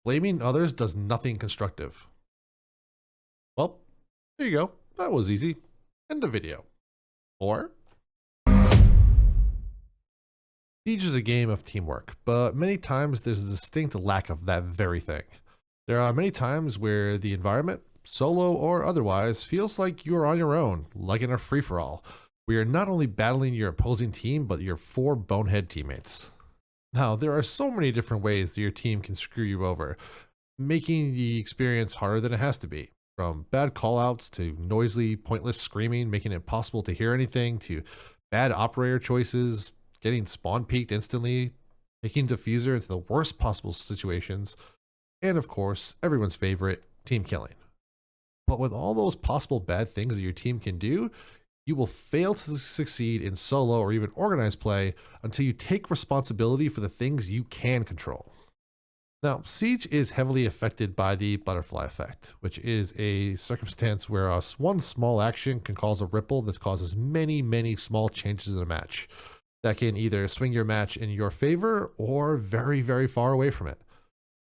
Blaming others does nothing constructive. Well, there you go. That was easy. End of video. Or Siege is a game of teamwork, but many times there's a distinct lack of that very thing. There are many times where the environment, solo or otherwise, feels like you are on your own, like in a free-for-all, where you're not only battling your opposing team, but your four bonehead teammates. Now, there are so many different ways that your team can screw you over, making the experience harder than it has to be. From bad callouts to noisy, pointless screaming, making it impossible to hear anything, to bad operator choices, getting spawn peeked instantly, taking diffuser into the worst possible situations, and of course, everyone's favorite, team killing. But with all those possible bad things that your team can do, you will fail to succeed in solo or even organized play until you take responsibility for the things you can control. Now, Siege is heavily affected by the butterfly effect, which is a circumstance where one small action can cause a ripple that causes many, many small changes in a match that can either swing your match in your favor or very, very far away from it.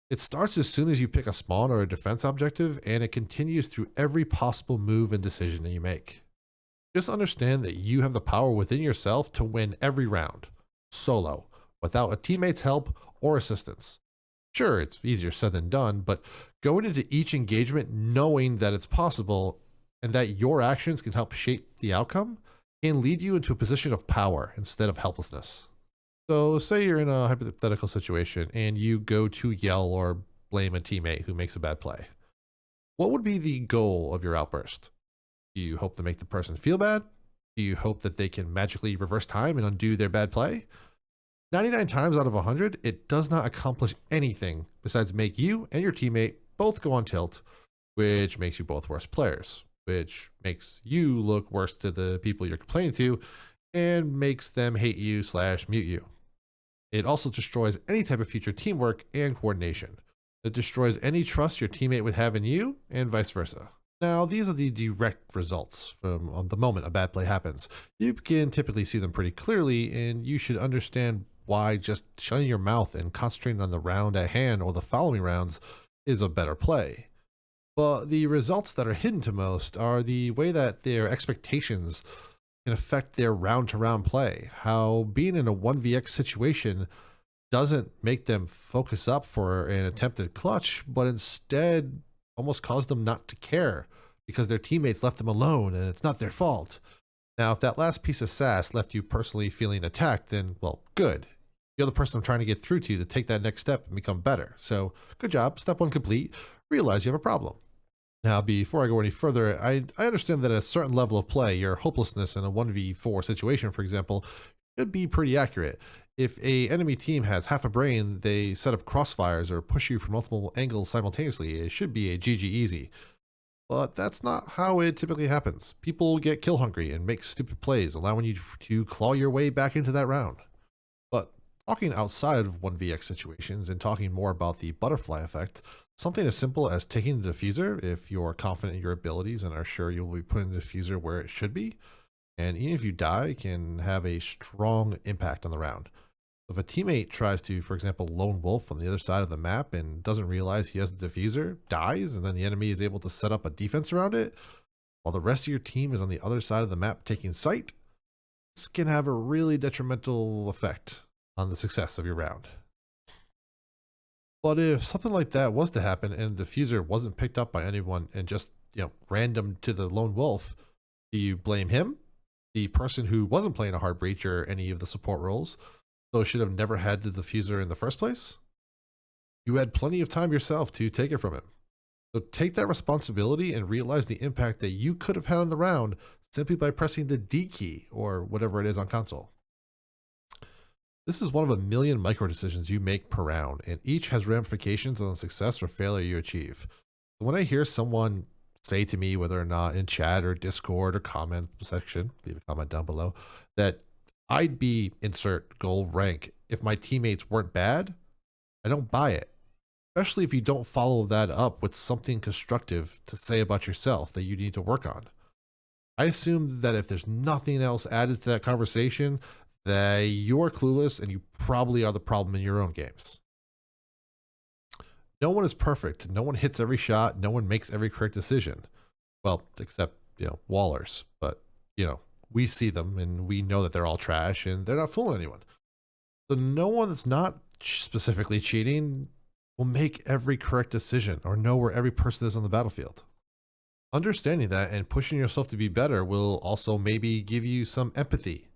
It starts as soon as you pick a spawn or a defense objective, and it continues through every possible move and decision that you make. Just understand that you have the power within yourself to win every round, solo, without a teammate's help or assistance. Sure, it's easier said than done, but going into each engagement knowing that it's possible and that your actions can help shape the outcome can lead you into a position of power instead of helplessness. So say you're in a hypothetical situation and you go to yell or blame a teammate who makes a bad play. What would be the goal of your outburst? Do you hope to make the person feel bad? Do you hope that they can magically reverse time and undo their bad play? 99 times out of 100, it does not accomplish anything besides make you and your teammate both go on tilt, which makes you both worse players, which makes you look worse to the people you're complaining to, and makes them hate you / mute you. It also destroys any type of future teamwork and coordination. It destroys any trust your teammate would have in you, and vice versa. Now, these are the direct results from the moment a bad play happens. You can typically see them pretty clearly, and you should understand why just shutting your mouth and concentrating on the round at hand or the following rounds is a better play. But the results that are hidden to most are the way that their expectations can affect their round-to-round play. How being in a 1vx situation doesn't make them focus up for an attempted clutch, but instead almost cause them not to care because their teammates left them alone and it's not their fault. Now, if that last piece of sass left you personally feeling attacked, then, well, good. You're the person I'm trying to get through to take that next step and become better. So, good job. Step one complete. Realize you have a problem. Now, before I go any further, I understand that at a certain level of play, your hopelessness in a 1v4 situation, for example, should be pretty accurate. If a enemy team has half a brain, they set up crossfires or push you from multiple angles simultaneously. It should be a GG easy. But that's not how it typically happens. People get kill hungry and make stupid plays, allowing you to claw your way back into that round. But talking outside of 1vx situations and talking more about the butterfly effect, something as simple as taking the diffuser if you're confident in your abilities and are sure you'll be putting the diffuser where it should be, and even if you die, can have a strong impact on the round. If a teammate tries to, for example, lone wolf on the other side of the map and doesn't realize he has the diffuser, dies, and then the enemy is able to set up a defense around it, while the rest of your team is on the other side of the map taking sight, this can have a really detrimental effect on the success of your round. But if something like that was to happen and the diffuser wasn't picked up by anyone and just, random to the lone wolf, do you blame him, the person who wasn't playing a hard breach or any of the support roles, so should have never had the diffuser in the first place? You had plenty of time yourself to take it from him. So take that responsibility and realize the impact that you could have had on the round simply by pressing the D key or whatever it is on console. This is one of a million micro decisions you make per round, and each has ramifications on the success or failure you achieve. When I hear someone say to me, whether or not in chat or Discord or comment section, leave a comment down below, that I'd be insert goal rank if my teammates weren't bad, I don't buy it. Especially if you don't follow that up with something constructive to say about yourself that you need to work on. I assume that if there's nothing else added to that conversation, that you're clueless and you probably are the problem in your own games. No one is perfect. No one hits every shot. No one makes every correct decision. Well, except, Wallers. But, we see them and we know that they're all trash and they're not fooling anyone. So no one that's not specifically cheating will make every correct decision or know where every person is on the battlefield. Understanding that and pushing yourself to be better will also maybe give you some empathy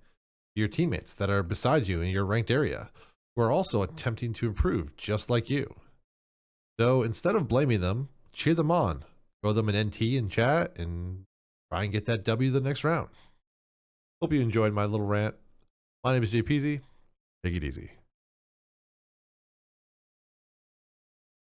to your teammates that are beside you in your ranked area, who are also attempting to improve just like you. So instead of blaming them, cheer them on, throw them an NT in chat, and try and get that W the next round. Hope you enjoyed my little rant. My name is Jpeasy. Take it easy.